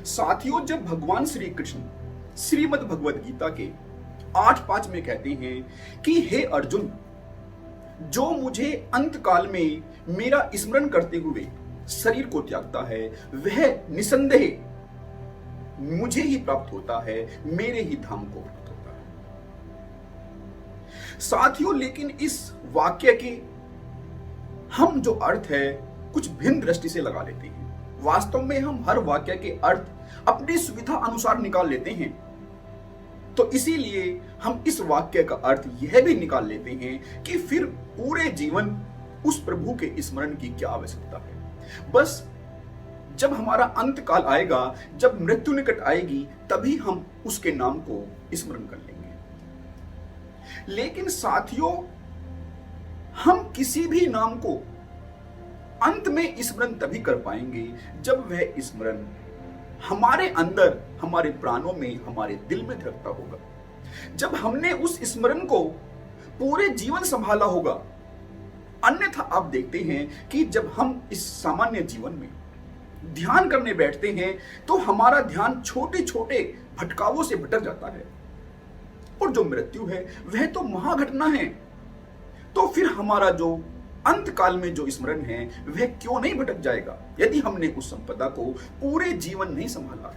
साथियों, जब भगवान श्री कृष्ण श्रीमद् भगवद गीता के 8:5 में कहते हैं कि हे अर्जुन, जो मुझे अंत काल में मेरा स्मरण करते हुए शरीर को त्यागता है वह निसंदेह मुझे ही प्राप्त होता है, मेरे ही धाम को प्राप्त होता है। साथियों, लेकिन इस वाक्य के हम जो अर्थ है कुछ भिन्न दृष्टि से लगा लेते हैं। वास्तव में हम हर वाक्य के अर्थ अपनी सुविधा अनुसार निकाल लेते हैं। तो इसीलिए हम इस वाक्य का अर्थ यह भी निकाल लेते हैं कि फिर पूरे जीवन उस प्रभु के स्मरण की क्या आवश्यकता है। बस जब हमारा अंत काल आएगा, जब मृत्यु निकट आएगी, तभी हम उसके नाम को स्मरण कर लेंगे। लेकिन साथियों, हम किसी भी नाम को अंत में स्मरण तभी कर पाएंगे जब वह स्मरण हमारे अंदर, हमारे प्राणों में, हमारे दिल में धड़कता होगा, जब हमने उस स्मरण को पूरे जीवन संभाला होगा। अन्यथा आप देखते हैं कि जब हम इस सामान्य जीवन में ध्यान करने बैठते हैं तो हमारा ध्यान छोटे छोटे भटकावों से भटक जाता है, और जो मृत्यु है वह तो महाघटना है। तो फिर हमारा जो अंत काल में जो स्मरण है वह क्यों नहीं भटक जाएगा यदि हमने उस संपदा को पूरे जीवन नहीं संभाला।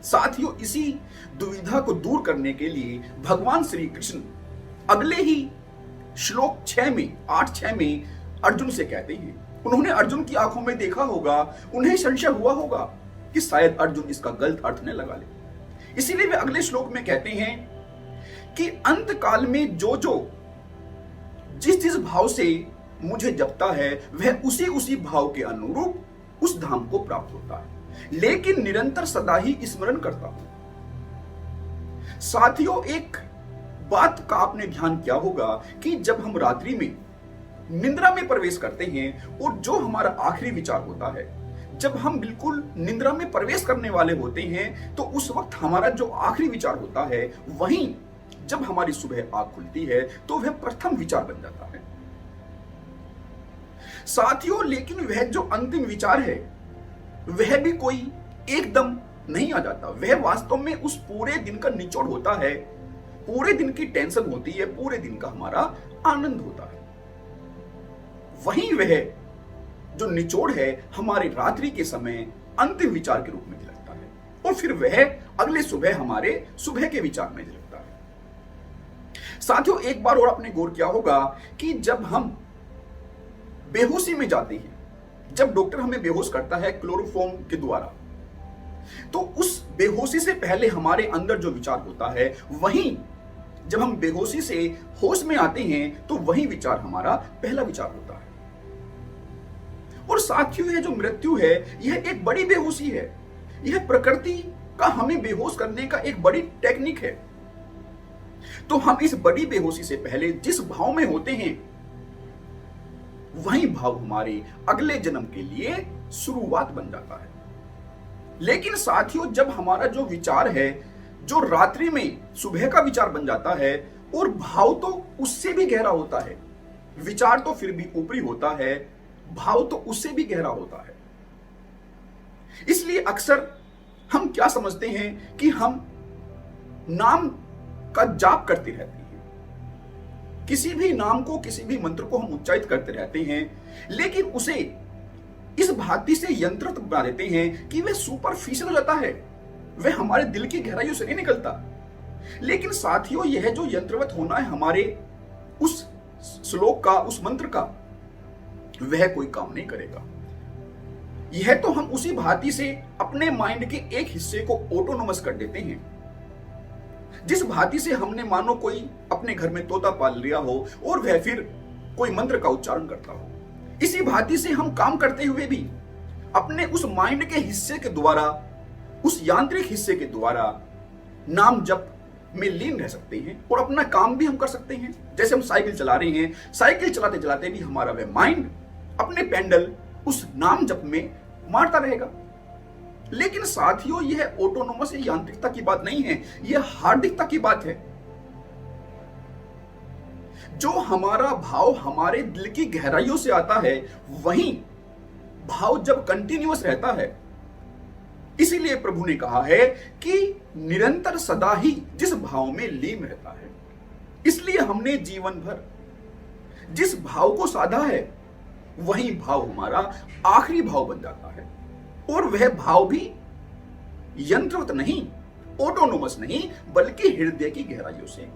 साथियों, इसी दुविधा को दूर करने के लिए भगवान श्री कृष्ण अगले ही श्लोक 8:6 में अर्जुन से कहते हैं। उन्होंने अर्जुन की आंखों में देखा होगा, उन्हें संशय हुआ होगा कि शायद अर्जुन इसका गलत अर्थ न लगा ले। इसीलिए वे अगले श्लोक में कहते हैं कि अंत काल में जो जिस भाव से मुझे जपता है वह उसी भाव के अनुरूप उस धाम को प्राप्त होता है, लेकिन निरंतर सदा ही स्मरण करता हूं। साथियों, एक बात का आपने ध्यान किया होगा कि जब हम रात्रि में निद्रा में प्रवेश करते हैं और जो हमारा आखिरी विचार होता है, जब हम बिल्कुल निद्रा में प्रवेश करने वाले होते हैं, तो उस वक्त हमारा जो आखिरी विचार होता है वहीं जब हमारी सुबह आंख खुलती है तो वह प्रथम विचार बन जाता है। साथियों, लेकिन वह जो अंतिम विचार है वह भी कोई एकदम नहीं आ जाता। वह वास्तव में उस पूरे दिन का निचोड़ होता है, पूरे दिन की टेंशन होती है, पूरे दिन का हमारा आनंद होता है। वहीं वह जो निचोड़ है हमारे रात्रि के समय अंतिम विचार के रूप में झलकता है, और फिर वह अगले सुबह हमारे सुबह के विचार में झलकता है। साथियों, एक बार और आपने गौर किया होगा कि जब हम बेहोशी में जाते हैं, जब डॉक्टर हमें बेहोश करता है क्लोरोफॉर्म के द्वारा, तो उस बेहोशी से पहले हमारे अंदर जो विचार होता है, वहीं जब हम बेहोशी से होश में आते हैं तो वही विचार हमारा पहला विचार होता है। और साथियों, यह जो मृत्यु है यह एक बड़ी बेहोशी है। यह प्रकृति का हमें बेहोश करने का एक बड़ी टेक्निक है। तो हम इस बड़ी बेहोशी से पहले जिस भाव में होते हैं वही भाव हमारे अगले जन्म के लिए शुरुआत बन जाता है। लेकिन साथियों, जब हमारा जो विचार है जो रात्रि में सुबह का विचार बन जाता है, और भाव तो उससे भी गहरा होता है, विचार तो फिर भी ऊपरी होता है, भाव तो उससे भी गहरा होता है। इसलिए अक्सर हम क्या समझते हैं कि हम नाम का जाप करते रहते हैं, किसी भी नाम को, किसी भी मंत्र को हम उच्चारित करते रहते हैं, लेकिन उसे इस भांति से यंत्रित बना देते हैं कि वह सुपरफिशियल हो जाता है, वह हमारे दिल की गहराइयों से नहीं निकलता। लेकिन साथियों, यह जो यंत्रवत होना है हमारे उस श्लोक का, उस मंत्र का, वह कोई काम नहीं करेगा। यह तो हम उसी भांति से अपने माइंड के एक हिस्से को ऑटोनोमस कर देते हैं, जिस भांति से हमने मानो कोई अपने घर में तोता पाल लिया हो और वह फिर कोई मंत्र का उच्चारण करता हो। इसी भांति से हम काम करते हुए भी अपने उस माइंड के हिस्से के द्वारा, उस यांत्रिक हिस्से के द्वारा नाम जप में लीन रह सकते हैं और अपना काम भी हम कर सकते हैं। जैसे हम साइकिल चला रहे हैं, साइकिल चलाते चलाते भी हमारा वह माइंड अपने पेंडल उस नाम जप में मारता रहेगा। लेकिन साथियों, यह ऑटोनोमस यांत्रिकता की बात नहीं है, यह हार्दिकता की बात है। जो हमारा भाव हमारे दिल की गहराइयों से आता है, वही भाव जब कंटिन्यूअस रहता है, इसीलिए प्रभु ने कहा है कि निरंतर सदा ही जिस भाव में लीन रहता है, इसलिए हमने जीवन भर जिस भाव को साधा है वही भाव हमारा आखिरी भाव बन जाता है। और वह भाव भी यंत्रवत नहीं, ऑटोनोमस नहीं, बल्कि हृदय की गहराइयों से